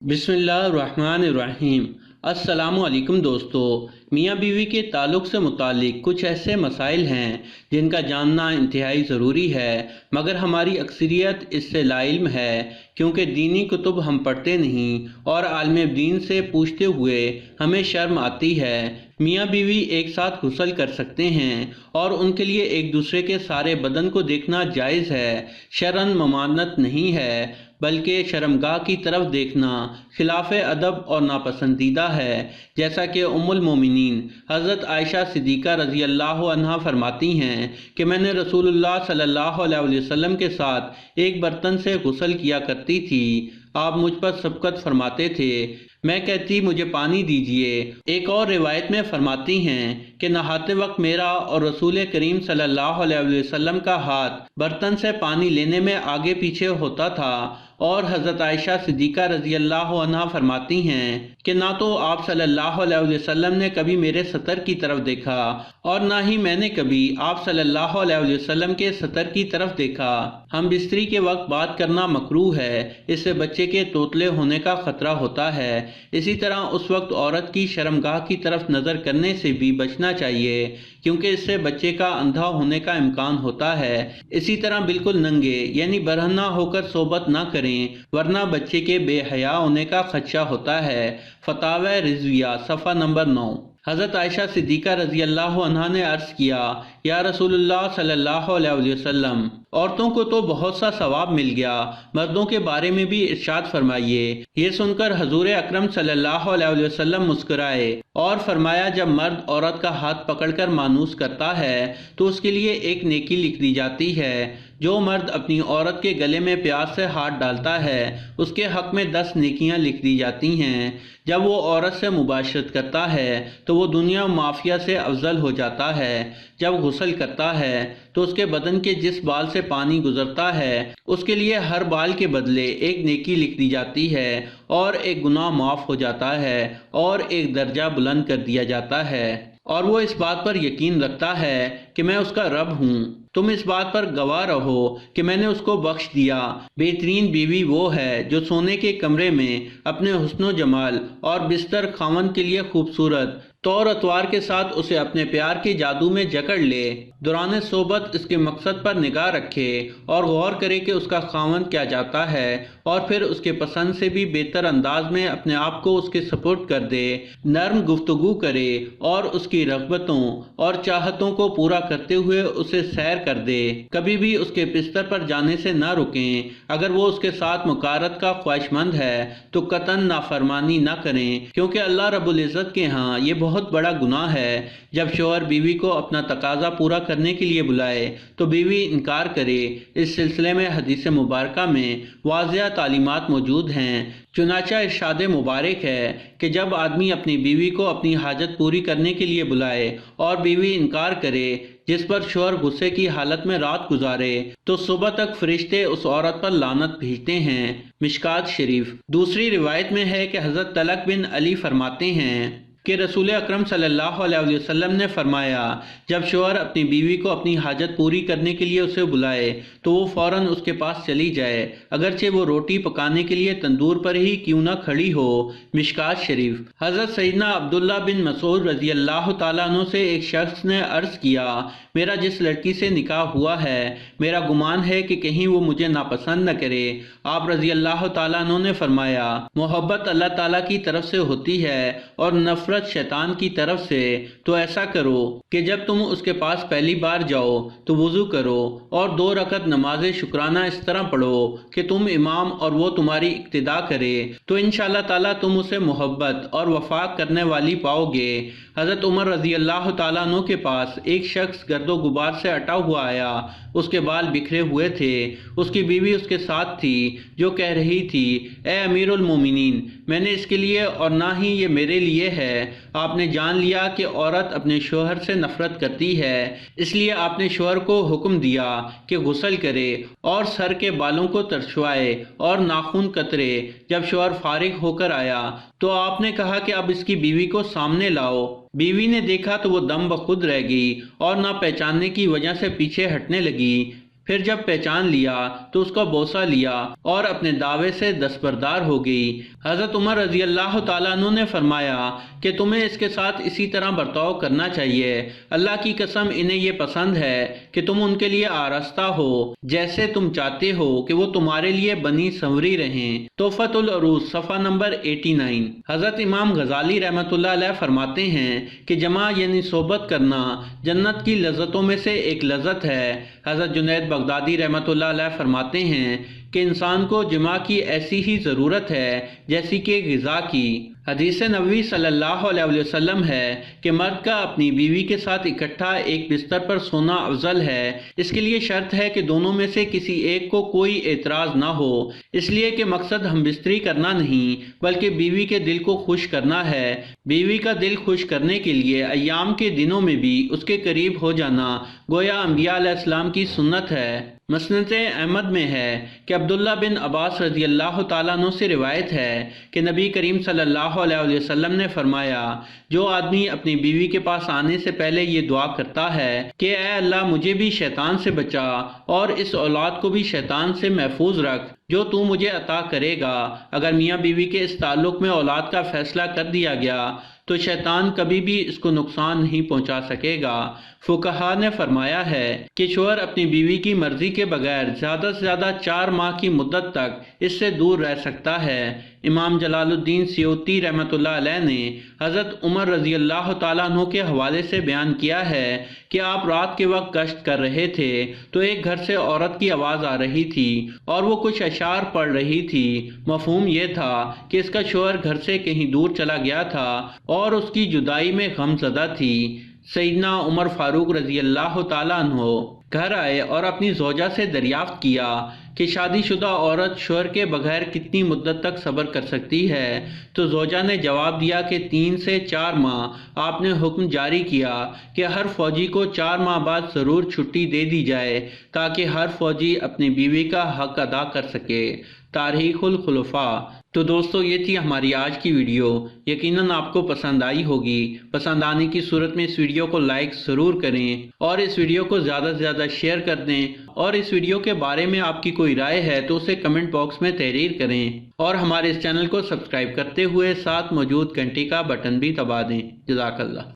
بسم اللہ الرحمن الرحیم۔ السلام علیکم دوستو۔ میاں بیوی کے تعلق سے متعلق کچھ ایسے مسائل ہیں جن کا جاننا انتہائی ضروری ہے، مگر ہماری اکثریت اس سے لا علم ہے، کیونکہ دینی کتب ہم پڑھتے نہیں اور عالم دین سے پوچھتے ہوئے ہمیں شرم آتی ہے۔ میاں بیوی ایک ساتھ غسل کر سکتے ہیں اور ان کے لیے ایک دوسرے کے سارے بدن کو دیکھنا جائز ہے، شرعاً ممانعت نہیں ہے، بلکہ شرمگاہ کی طرف دیکھنا خلاف ادب اور ناپسندیدہ ہے، جیسا کہ ام المومنین حضرت عائشہ صدیقہ رضی اللہ عنہا فرماتی ہیں کہ میں نے رسول اللہ صلی اللہ علیہ وسلم کے ساتھ ایک برتن سے غسل کیا کرتی تھی۔ آپ مجھ پر سبقت فرماتے تھے، میں کہتی مجھے پانی دیجیے۔ ایک اور روایت میں فرماتی ہیں کہ نہاتے وقت میرا اور رسول کریم صلی اللہ علیہ وسلم کا ہاتھ برتن سے پانی لینے میں آگے پیچھے ہوتا تھا، اور حضرت عائشہ صدیقہ رضی اللہ عنہا فرماتی ہیں کہ نہ تو آپ صلی اللہ علیہ وسلم نے کبھی میرے سطر کی طرف دیکھا اور نہ ہی میں نے کبھی آپ صلی اللہ علیہ وسلم کے سطر کی طرف دیکھا۔ ہم بستری کے وقت بات کرنا مکروہ ہے، اس سے بچے کے توتلے ہونے کا خطرہ ہوتا ہے۔ اسی طرح اس وقت عورت کی شرمگاہ کی طرف نظر کرنے سے بھی بچنا چاہیے، کیونکہ اس سے بچے کا اندھا ہونے کا امکان ہوتا ہے۔ اسی طرح بالکل ننگے یعنی برہنہ ہو کر صحبت نہ کریں، ورنہ بچے کے بے حیا ہونے کا خدشہ ہوتا ہے۔ فتاوی رضویہ صفحہ نمبر 9۔ حضرت عائشہ صدیقہ رضی اللہ عنہا نے عرض کیا، یا رسول اللہ صلی اللہ علیہ وسلم، عورتوں کو تو بہت سا ثواب مل گیا، مردوں کے بارے میں بھی ارشاد فرمائیے۔ یہ سن کر حضور اکرم صلی اللہ علیہ وسلم مسکرائے اور فرمایا، جب مرد عورت کا ہاتھ پکڑ کر مانوس کرتا ہے تو اس کے لیے ایک نیکی لکھ دی جاتی ہے۔ جو مرد اپنی عورت کے گلے میں پیار سے ہاتھ ڈالتا ہے اس کے حق میں 10 نیکیاں لکھ دی جاتی ہیں۔ جب وہ عورت سے مباشرت کرتا ہے تو وہ دنیا و معافیہ سے افضل ہو جاتا ہے۔ جب غسل کرتا ہے تو اس کے بدن کے جس بال سے پانی گزرتا ہے اس کے لیے ہر بال کے بدلے ایک نیکی لکھ دی جاتی ہے، اور ایک گناہ معاف ہو جاتا ہے اور ایک درجہ بلند کر دیا جاتا ہے، اور وہ اس بات پر یقین رکھتا ہے کہ میں اس کا رب ہوں۔ تم اس بات پر گواہ رہو کہ میں نے اس کو بخش دیا۔ بہترین بیوی وہ ہے جو سونے کے کمرے میں اپنے حسن و جمال اور بستر خاوند کے لیے خوبصورت طور اتوار کے ساتھ اسے اپنے پیار کے جادو میں جکڑ لے، دوران صحبت اس کے مقصد پر نگاہ رکھے اور غور کرے کہ اس کا خاوند کیا چاہتا ہے، اور پھر اس کے پسند سے بھی بہتر انداز میں اپنے آپ کو اس کے سپرد کر دے، نرم گفتگو کرے اور اس کی رغبتوں اور چاہتوں کو پورا کرتے ہوئے اسے سیر کر دے۔ کبھی بھی اس کے بستر پر جانے سے نہ رکیں۔ اگر وہ اس کے ساتھ مکارت کا خواہش مند ہے تو قطعاً نافرمانی نہ کریں، کیونکہ اللہ رب العزت کے ہاں یہ بہت بڑا گناہ ہے۔ جب شوہر بیوی کو اپنا تقاضا پورا کرنے کے لیے بلائے تو بیوی انکار کرے۔ اس سلسلے میں حدیث مبارکہ میں واضح تعلیمات موجود ہیں، چنانچہ ارشاد مبارک ہے کہ جب آدمی اپنی بیوی کو اپنی حاجت پوری کرنے کے لیے بلائے اور بیوی انکار کرے، جس پر شوہر غصے کی حالت میں رات گزارے، تو صبح تک فرشتے اس عورت پر لعنت بھیجتے ہیں۔ مشکات شریف۔ دوسری روایت میں ہے کہ حضرت طلق بن علی فرماتے ہیں کہ رسول اکرم صلی اللہ علیہ وسلم نے فرمایا، جب شوہر اپنی بیوی کو اپنی حاجت پوری کرنے کے لیے اسے بلائے تو وہ فوراً اس کے پاس چلی جائے، اگرچہ وہ روٹی پکانے کے لیے تندور پر ہی کیوں نہ کھڑی ہو۔ مشکات شریف۔ حضرت سیدنا عبداللہ بن مسعود رضی اللہ تعالیٰ عنہ سے ایک شخص نے عرض کیا، میرا جس لڑکی سے نکاح ہوا ہے میرا گمان ہے کہ کہیں وہ مجھے ناپسند نہ کرے۔ آپ رضی اللہ تعالیٰ عنہ نے فرمایا، محبت اللہ تعالیٰ کی طرف سے ہوتی ہے اور نفرت شیطان کی طرف سے، تو ایسا کرو کہ جب تم اس کے پاس پہلی بار جاؤ تو وضو کرو اور 2 رکعت نماز شکرانہ اس طرح پڑھو کہ تم امام اور وہ تمہاری اقتداء کرے، تو انشاءاللہ تعالیٰ تم اسے محبت اور وفا کرنے والی پاؤ گے۔ حضرت عمر رضی اللہ تعالیٰ عنہ کے پاس ایک شخص گرد و غبار سے اٹا ہوا آیا، اس کے بال بکھرے ہوئے تھے، اس کی بیوی اس کے ساتھ تھی جو کہہ رہی تھی، اے امیر المومنین، میں نے اس کے لیے اور نہ ہی یہ میرے لیے ہے۔ آپ نے جان لیا کہ عورت اپنے شوہر سے نفرت کرتی ہے، اس لیے آپ نے شوہر کو حکم دیا کہ غسل کرے اور سر کے بالوں کو ترشوائے اور ناخن کترے۔ جب شوہر فارغ ہو کر آیا تو آپ نے کہا کہ اب اس کی بیوی کو سامنے لاؤ۔ بیوی نے دیکھا تو وہ دم بخود رہ گئی اور نہ پہچاننے کی وجہ سے پیچھے ہٹنے لگی۔ پھر جب پہچان لیا تو اس کا بوسہ لیا اور اپنے دعوے سے دستبردار ہو گئی۔ حضرت عمر رضی اللہ تعالیٰ عنہ نے فرمایا کہ تمہیں اس کے ساتھ اسی طرح برتاؤ کرنا چاہیے۔ اللہ کی قسم انہیں یہ پسند ہے کہ تم ان کے لیے آراستہ ہو جیسے تم چاہتے ہو کہ وہ تمہارے لیے بنی سنوری رہیں۔ تحفۃ العروض صفحہ نمبر 89۔ حضرت امام غزالی رحمۃ اللہ علیہ فرماتے ہیں کہ جمع یعنی صحبت کرنا جنت کی لذتوں میں سے ایک لذت ہے۔ حضرت جنید بغدادی رحمۃ اللہ علیہ فرماتے ہیں کہ انسان کو جمع کی ایسی ہی ضرورت ہے جیسی کہ غذا کی۔ حدیث نبوی صلی اللہ علیہ وسلم ہے کہ مرد کا اپنی بیوی کے ساتھ اکٹھا ایک بستر پر سونا افضل ہے۔ اس کے لیے شرط ہے کہ دونوں میں سے کسی ایک کو کوئی اعتراض نہ ہو، اس لیے کہ مقصد ہم بستری کرنا نہیں بلکہ بیوی کے دل کو خوش کرنا ہے۔ بیوی کا دل خوش کرنے کے لیے ایام کے دنوں میں بھی اس کے قریب ہو جانا گویا انبیاء علیہ السلام کی سنت ہے۔ مسند احمد میں ہے کہ عبداللہ بن عباس رضی اللہ تعالیٰ عنہ سے روایت ہے کہ نبی کریم صلی اللہ علیہ وسلم نے فرمایا، جو آدمی اپنی بیوی کے پاس آنے سے پہلے یہ دعا کرتا ہے کہ اے اللہ مجھے بھی شیطان سے بچا اور اس اولاد کو بھی شیطان سے محفوظ رکھ جو تو مجھے عطا کرے گا، اگر میاں بیوی کے اس تعلق میں اولاد کا فیصلہ کر دیا گیا تو شیطان کبھی بھی اس کو نقصان نہیں پہنچا سکے گا۔ فقہا نے فرمایا ہے کہ شوہر اپنی بیوی کی مرضی کے بغیر زیادہ سے زیادہ 4 ماہ کی مدت تک اس سے دور رہ سکتا ہے۔ امام جلال الدین سیوطی رحمۃ اللہ علیہ نے حضرت عمر رضی اللہ تعالیٰ عنہ کے حوالے سے بیان کیا ہے کہ آپ رات کے وقت گشت کر رہے تھے تو ایک گھر سے عورت کی آواز آ رہی تھی اور وہ کچھ اشعار پڑھ رہی تھی۔ مفہوم یہ تھا کہ اس کا شوہر گھر سے کہیں دور چلا گیا تھا اور اس کی جدائی میں غم زدہ تھی۔ سیدنا عمر فاروق رضی اللہ تعالیٰ عنہ گھر آئے اور اپنی زوجہ سے دریافت کیا کہ شادی شدہ عورت شوہر کے بغیر کتنی مدت تک صبر کر سکتی ہے، تو زوجہ نے جواب دیا کہ 3 سے 4 ماہ۔ آپ نے حکم جاری کیا کہ ہر فوجی کو 4 ماہ بعد ضرور چھٹی دے دی جائے تاکہ ہر فوجی اپنی بیوی کا حق ادا کر سکے۔ تاریخ الخلفاء۔ تو دوستو یہ تھی ہماری آج کی ویڈیو، یقیناً آپ کو پسند آئی ہوگی۔ پسند آنے کی صورت میں اس ویڈیو کو لائک ضرور کریں اور اس ویڈیو کو زیادہ سے زیادہ شیئر کر دیں، اور اس ویڈیو کے بارے میں آپ کی کوئی رائے ہے تو اسے کمنٹ باکس میں تحریر کریں، اور ہمارے اس چینل کو سبسکرائب کرتے ہوئے ساتھ موجود گھنٹی کا بٹن بھی دبا دیں۔ جزاک اللہ۔